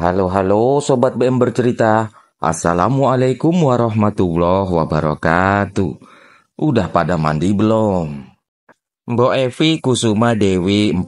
Halo Sobat BM Bercerita. Assalamualaikum warahmatullahi wabarakatuh. Udah pada mandi belum? Mbok Evi Kusuma Dewi 42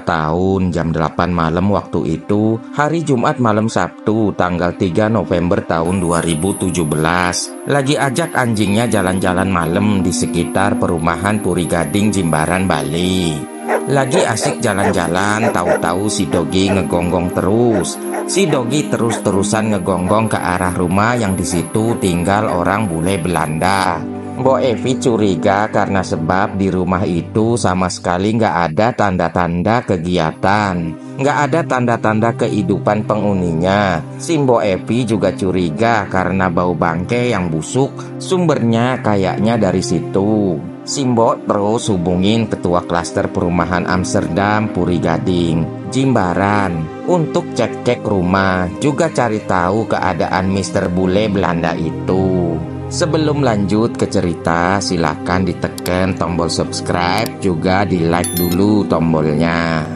tahun jam 8 malam waktu itu hari Jumat malam Sabtu tanggal 3 November tahun 2017 lagi ajak anjingnya jalan-jalan malam di sekitar perumahan Puri Gading Jimbaran Bali. Lagi asik jalan-jalan, tahu-tahu si Dogi ngegonggong terus. Si Dogi terus-terusan ngegonggong ke arah rumah yang di situ tinggal orang bule Belanda. Mbok Evi curiga karena sebab di rumah itu sama sekali nggak ada tanda-tanda kegiatan, nggak ada tanda-tanda kehidupan penghuninya. Si Mbok Evi juga curiga karena bau bangke yang busuk, sumbernya kayaknya dari situ. Si Mbok terus hubungin ketua klaster perumahan Amsterdam Puri Gading Jimbaran untuk cek-cek rumah, juga cari tahu keadaan Mr. Bule Belanda itu. Sebelum lanjut ke cerita, silakan ditekan tombol subscribe, juga di like dulu tombolnya.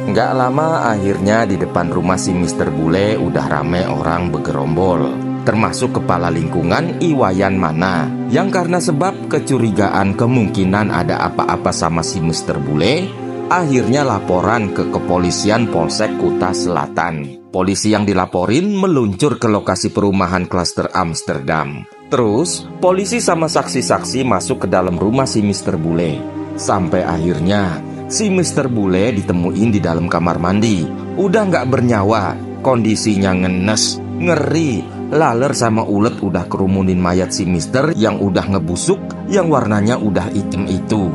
Nggak lama akhirnya di depan rumah si Mr. Bule udah rame orang bergerombol, termasuk kepala lingkungan Iwayan Mana, yang karena sebab kecurigaan kemungkinan ada apa-apa sama si Mr. Bule, akhirnya laporan ke kepolisian Polsek Kuta Selatan. Polisi yang dilaporin meluncur ke lokasi perumahan klaster Amsterdam. Terus, polisi sama saksi-saksi masuk ke dalam rumah si Mr. Bule. Sampai akhirnya, si Mr. Bule ditemuin di dalam kamar mandi. Udah nggak bernyawa, kondisinya ngenes, ngeri, laler sama ulet udah kerumunin mayat si Mister yang udah ngebusuk, yang warnanya udah hitam itu.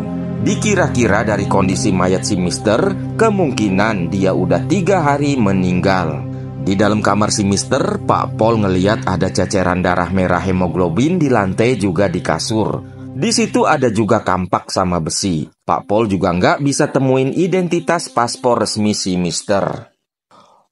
Dikira-kira dari kondisi mayat si Mister, kemungkinan dia udah 3 hari meninggal. Di dalam kamar si Mister, Pak Pol ngeliat ada ceceran darah merah hemoglobin di lantai juga di kasur. Di situ ada juga kampak sama besi. Pak Pol juga nggak bisa temuin identitas paspor resmi si Mister.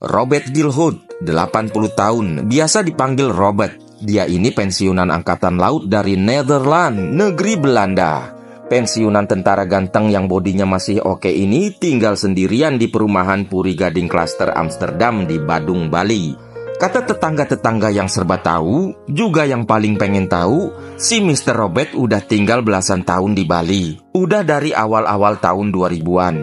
Robert Gilhood, 80 tahun, biasa dipanggil Robert. Dia ini pensiunan angkatan laut dari Nederland, negeri Belanda. Pensiunan tentara ganteng yang bodinya masih oke ini tinggal sendirian di perumahan Puri Gading Klaster Amsterdam di Badung, Bali. Kata tetangga-tetangga yang serba tahu, juga yang paling pengen tahu, si Mr. Robert udah tinggal belasan tahun di Bali. Udah dari awal-awal tahun 2000-an.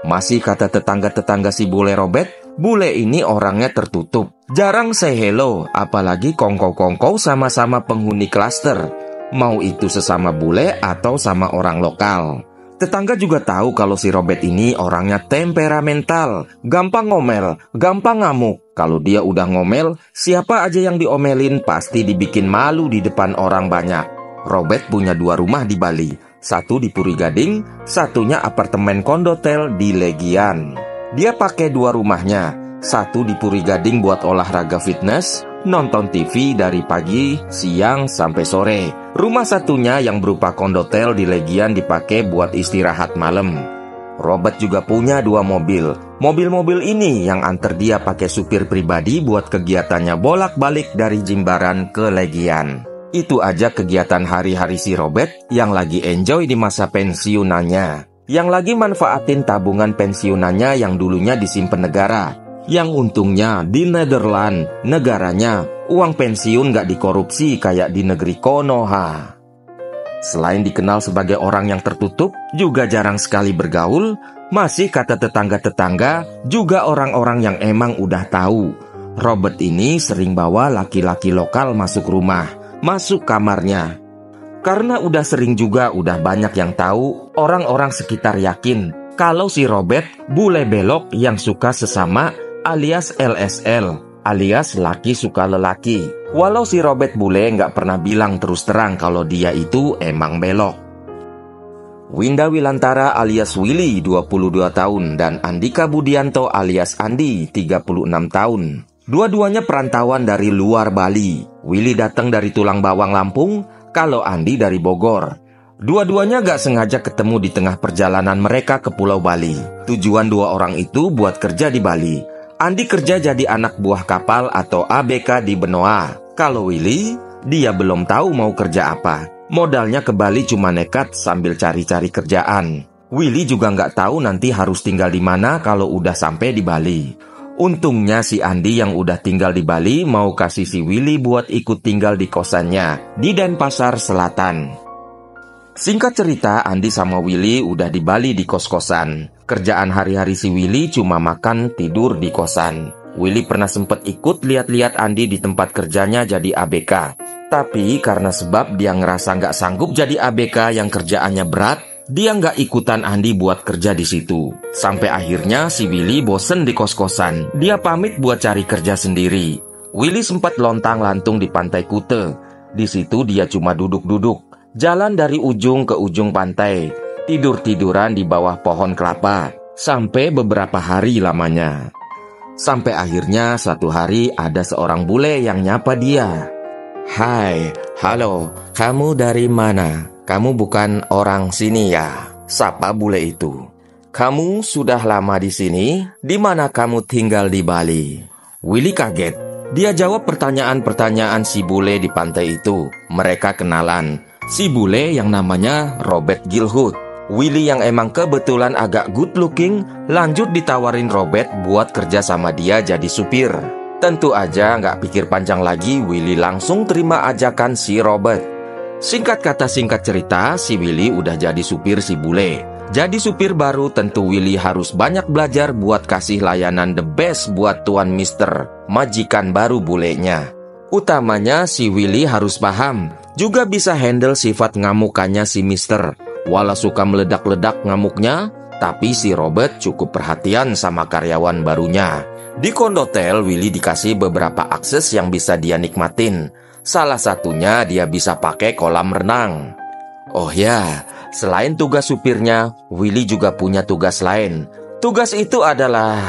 Masih kata tetangga-tetangga si Bule Robert, bule ini orangnya tertutup. Jarang say hello, apalagi kongkow-kongkow sama-sama penghuni klaster. Mau itu sesama bule atau sama orang lokal. Tetangga juga tahu kalau si Robert ini orangnya temperamental, gampang ngomel, gampang ngamuk. Kalau dia udah ngomel, siapa aja yang diomelin pasti dibikin malu di depan orang banyak. Robert punya 2 rumah di Bali, satu di Puri Gading, satunya apartemen kondotel di Legian. Dia pakai 2 rumahnya, satu di Puri Gading buat olahraga fitness, nonton TV dari pagi, siang, sampai sore. Rumah satunya yang berupa kondotel di Legian dipakai buat istirahat malam. Robert juga punya 2 mobil. Mobil-mobil ini yang antar dia pakai supir pribadi buat kegiatannya bolak-balik dari Jimbaran ke Legian. Itu aja kegiatan hari-hari si Robert yang lagi enjoy di masa pensiunannya. Yang lagi manfaatin tabungan pensiunannya yang dulunya disimpan negara. Yang untungnya di Nederland, negaranya, uang pensiun gak dikorupsi kayak di negeri Konoha. Selain dikenal sebagai orang yang tertutup, juga jarang sekali bergaul, masih kata tetangga-tetangga, juga orang-orang yang emang udah tahu. Robert ini sering bawa laki-laki lokal masuk rumah, masuk kamarnya. Karena udah sering juga udah banyak yang tahu, orang-orang sekitar yakin kalau si Robert bule belok yang suka sesama alias LSL, alias laki suka lelaki. Walau si Robert bule nggak pernah bilang terus terang kalau dia itu emang belok. Winda Wilantara alias Willy 22 tahun dan Andika Budianto alias Andi 36 tahun. Dua-duanya perantauan dari luar Bali. Willy datang dari Tulang Bawang Lampung, kalau Andi dari Bogor. Dua-duanya gak sengaja ketemu di tengah perjalanan mereka ke Pulau Bali. Tujuan 2 orang itu buat kerja di Bali. Andi kerja jadi anak buah kapal atau ABK di Benoa. Kalau Willy, dia belum tahu mau kerja apa. Modalnya ke Bali cuma nekat sambil cari-cari kerjaan. Willy juga nggak tahu nanti harus tinggal di mana kalau udah sampai di Bali. Untungnya si Andi yang udah tinggal di Bali mau kasih si Willy buat ikut tinggal di kosannya di Denpasar Selatan. Singkat cerita, Andi sama Willy udah di Bali di kos-kosan. Kerjaan hari-hari si Willy cuma makan, tidur di kosan. Willy pernah sempet ikut lihat-lihat Andi di tempat kerjanya jadi ABK. Tapi karena sebab dia ngerasa nggak sanggup jadi ABK yang kerjaannya berat, dia nggak ikutan Andi buat kerja di situ. Sampai akhirnya si Willy bosen di kos-kosan. Dia pamit buat cari kerja sendiri. Willy sempat lontang-lantung di pantai Kute. Di situ dia cuma duduk-duduk, jalan dari ujung ke ujung pantai, tidur-tiduran di bawah pohon kelapa, sampai beberapa hari lamanya. Sampai akhirnya suatu hari ada seorang bule yang nyapa dia. "Hai, halo, kamu dari mana? Kamu bukan orang sini ya?" Sapa bule itu. "Kamu sudah lama di sini? Di mana kamu tinggal di Bali?" Willy kaget. Dia jawab pertanyaan-pertanyaan si bule di pantai itu. Mereka kenalan. Si bule yang namanya Robert Gilhood. Willy yang emang kebetulan agak good looking, lanjut ditawarin Robert buat kerja sama dia jadi supir. Tentu aja nggak pikir panjang lagi, Willy langsung terima ajakan si Robert. Singkat kata singkat cerita, si Willy udah jadi supir si bule. Jadi supir baru tentu Willy harus banyak belajar buat kasih layanan the best buat Tuan Mister, majikan baru bulenya. Utamanya si Willy harus paham, juga bisa handle sifat ngamukannya si Mister. Walau suka meledak-ledak ngamuknya, tapi si Robert cukup perhatian sama karyawan barunya. Di kondotel, Willy dikasih beberapa akses yang bisa dia nikmatin. Salah satunya dia bisa pakai kolam renang. Oh ya, selain tugas supirnya, Willy juga punya tugas lain. Tugas itu adalah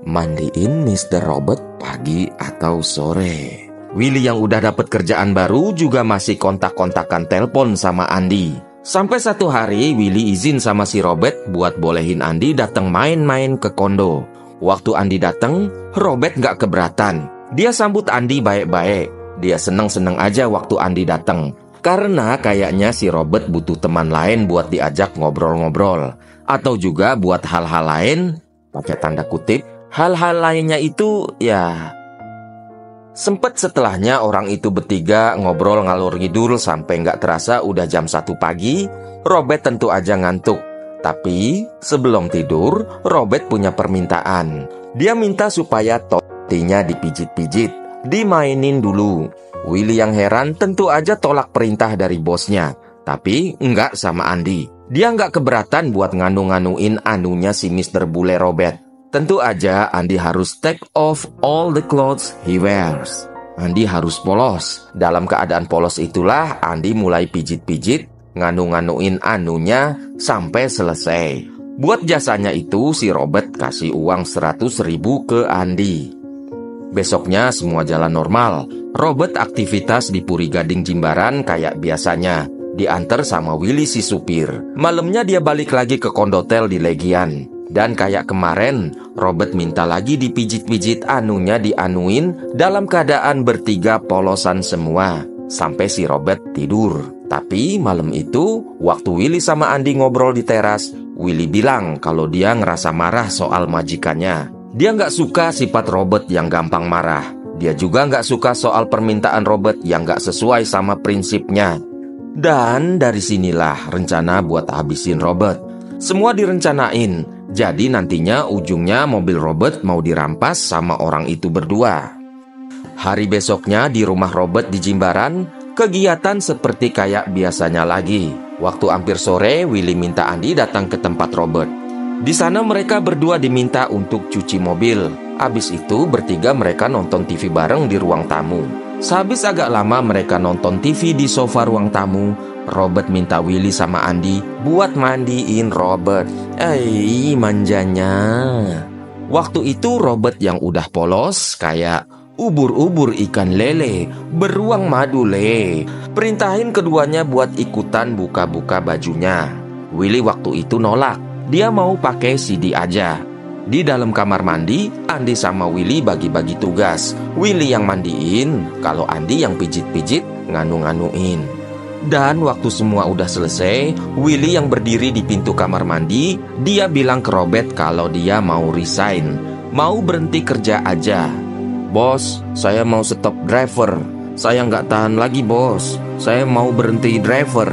mandiin Mr. Robert pagi atau sore. Willy yang udah dapat kerjaan baru juga masih kontak-kontakan telepon sama Andi. Sampai satu hari Willy izin sama si Robert buat bolehin Andi datang main-main ke kondo. Waktu Andi datang, Robert nggak keberatan. Dia sambut Andi baik-baik. Dia seneng-seneng aja waktu Andi datang. Karena kayaknya si Robert butuh teman lain buat diajak ngobrol-ngobrol. Atau juga buat hal-hal lain, pakai tanda kutip, hal-hal lainnya itu ya... Sempet setelahnya orang itu bertiga ngobrol ngalur ngidul sampai nggak terasa udah jam 1 pagi. Robert tentu aja ngantuk. Tapi sebelum tidur, Robert punya permintaan. Dia minta supaya totinya dipijit-pijit, dimainin dulu. Willy yang heran tentu aja tolak perintah dari bosnya. Tapi nggak sama Andi. Dia nggak keberatan buat nganu-nganuin anunya si Mr. Bule Robert. Tentu aja Andi harus take off all the clothes he wears. Andi harus polos. Dalam keadaan polos itulah Andi mulai pijit-pijit, nganu-nganuin anunya sampai selesai. Buat jasanya itu si Robert kasih uang 100.000 ke Andi. Besoknya semua jalan normal. Robert aktivitas di Puri Gading Jimbaran kayak biasanya. Diantar sama Willy si supir. Malamnya dia balik lagi ke kondotel di Legian. Dan kayak kemarin, Robert minta lagi dipijit-pijit anunya dianuin dalam keadaan bertiga polosan semua. Sampai si Robert tidur. Tapi malam itu, waktu Willy sama Andi ngobrol di teras, Willy bilang kalau dia ngerasa marah soal majikannya. Dia nggak suka sifat Robert yang gampang marah. Dia juga nggak suka soal permintaan Robert yang nggak sesuai sama prinsipnya. Dan dari sinilah rencana buat habisin Robert. Semua direncanain. Jadi nantinya ujungnya mobil Robert mau dirampas sama orang itu berdua. Hari besoknya di rumah Robert di Jimbaran, kegiatan seperti kayak biasanya lagi. Waktu hampir sore, Willy minta Andi datang ke tempat Robert. Di sana mereka berdua diminta untuk cuci mobil. Abis itu bertiga mereka nonton TV bareng di ruang tamu. Sehabis agak lama mereka nonton TV di sofa ruang tamu, Robert minta Willy sama Andi buat mandiin Robert. Manjanya. Waktu itu Robert yang udah polos kayak ubur-ubur ikan lele, beruang madu le. Perintahin keduanya buat ikutan buka-buka bajunya. Willy waktu itu nolak. Dia mau pakai CD aja. Di dalam kamar mandi, Andi sama Willy bagi-bagi tugas. Willy yang mandiin, kalau Andi yang pijit-pijit, nganu-nganuin. Dan waktu semua udah selesai, Willy yang berdiri di pintu kamar mandi, dia bilang ke Robert kalau dia mau resign, mau berhenti kerja aja. "Bos, saya mau stop driver. Saya nggak tahan lagi, bos. Saya mau berhenti driver."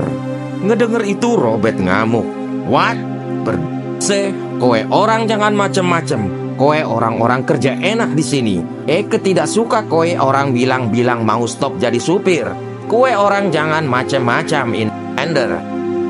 Ngedenger itu Robert ngamuk. "What? Berdse, kowe orang jangan macem-macem. Kowe orang-orang kerja enak di sini. Tidak suka kowe orang bilang-bilang mau stop jadi supir. Kowe orang jangan macem-macem ender."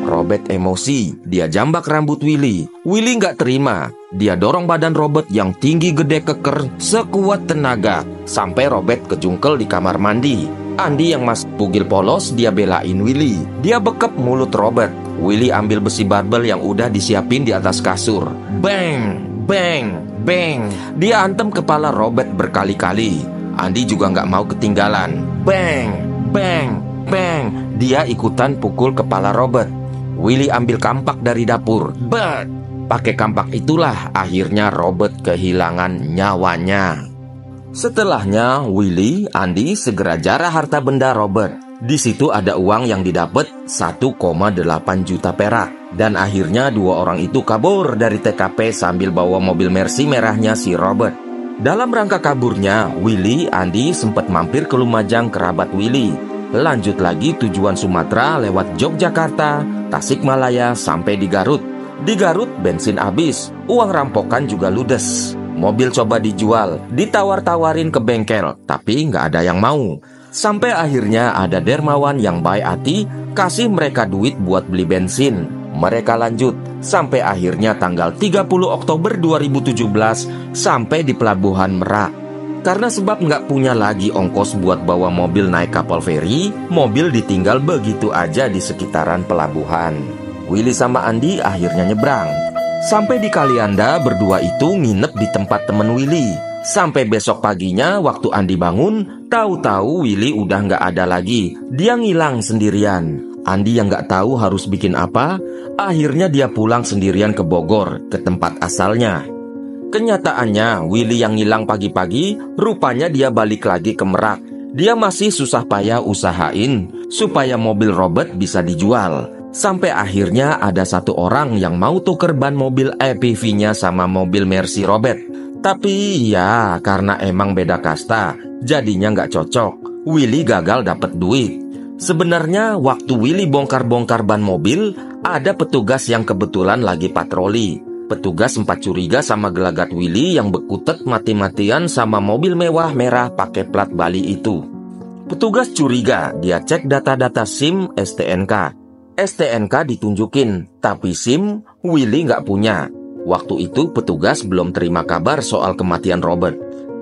Robert emosi, dia jambak rambut Willy. Willy nggak terima, dia dorong badan Robert yang tinggi gede keker sekuat tenaga sampai Robert kejungkel di kamar mandi. Andy yang masih bugil polos, dia belain Willy. Dia bekep mulut Robert. Willy ambil besi barbel yang udah disiapin di atas kasur. Bang, bang, bang. Dia antem kepala Robert berkali-kali. Andy juga nggak mau ketinggalan. Bang, bang, bang. Dia ikutan pukul kepala Robert. Willy ambil kampak dari dapur. But pakai kampak itulah akhirnya Robert kehilangan nyawanya. Setelahnya Willy, Andy segera jarah harta benda Robert. Di situ ada uang yang didapat 1,8 juta perak. Dan akhirnya dua orang itu kabur dari TKP sambil bawa mobil Mercy merahnya si Robert. Dalam rangka kaburnya, Willy, Andy sempat mampir ke Lumajang kerabat Willy. Lanjut lagi tujuan Sumatera lewat Yogyakarta, Tasikmalaya sampai di Garut. Di Garut bensin habis, uang rampokan juga ludes. Mobil coba dijual, ditawar-tawarin ke bengkel, tapi nggak ada yang mau. Sampai akhirnya ada dermawan yang baik hati, kasih mereka duit buat beli bensin. Mereka lanjut, sampai akhirnya tanggal 30 Oktober 2017, sampai di Pelabuhan Merak. Karena sebab nggak punya lagi ongkos buat bawa mobil naik kapal feri, mobil ditinggal begitu aja di sekitaran pelabuhan. Willy sama Andy akhirnya nyebrang. Sampai di Kalianda, berdua itu nginep di tempat temen Willy. Sampai besok paginya waktu Andy bangun, tahu-tahu Willy udah nggak ada lagi. Dia ngilang sendirian. Andy yang nggak tahu harus bikin apa, akhirnya dia pulang sendirian ke Bogor, ke tempat asalnya. Kenyataannya, Willy yang ngilang pagi-pagi, rupanya dia balik lagi ke Merak. Dia masih susah payah usahain supaya mobil Robert bisa dijual. Sampai akhirnya ada satu orang yang mau tuker ban mobil EPV-nya sama mobil Mercy Robert. Tapi ya, karena emang beda kasta, jadinya nggak cocok. Willy gagal dapet duit. Sebenarnya waktu Willy bongkar-bongkar ban mobil, ada petugas yang kebetulan lagi patroli. Petugas sempat curiga sama gelagat Willy yang bekutet mati-matian sama mobil mewah merah pakai plat Bali itu. Petugas curiga, dia cek data-data SIM STNK. STNK ditunjukin, tapi SIM Willy nggak punya. Waktu itu petugas belum terima kabar soal kematian Robert.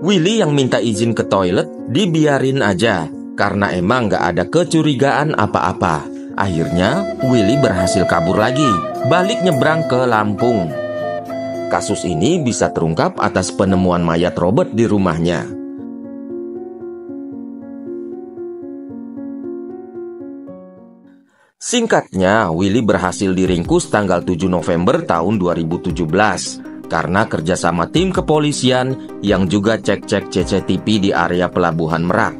Willy yang minta izin ke toilet dibiarin aja, karena emang nggak ada kecurigaan apa-apa. Akhirnya Willy berhasil kabur lagi, balik nyebrang ke Lampung. Kasus ini bisa terungkap atas penemuan mayat Robert di rumahnya. Singkatnya, Willy berhasil diringkus tanggal 7 November tahun 2017 karena kerjasama tim kepolisian yang juga cek-cek CCTV di area Pelabuhan Merak.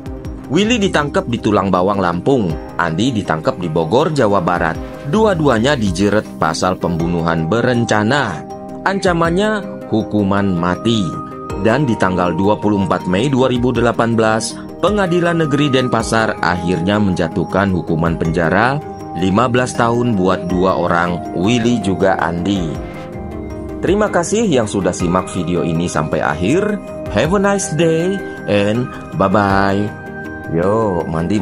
Willy ditangkap di Tulang Bawang, Lampung. Andy ditangkap di Bogor, Jawa Barat. Dua-duanya dijerat pasal pembunuhan berencana. Ancamannya hukuman mati. Dan di tanggal 24 Mei 2018, Pengadilan Negeri Denpasar akhirnya menjatuhkan hukuman penjara 15 tahun buat dua orang, Willy juga Andy. Terima kasih yang sudah simak video ini sampai akhir. Have a nice day and bye-bye. Yo, mandi.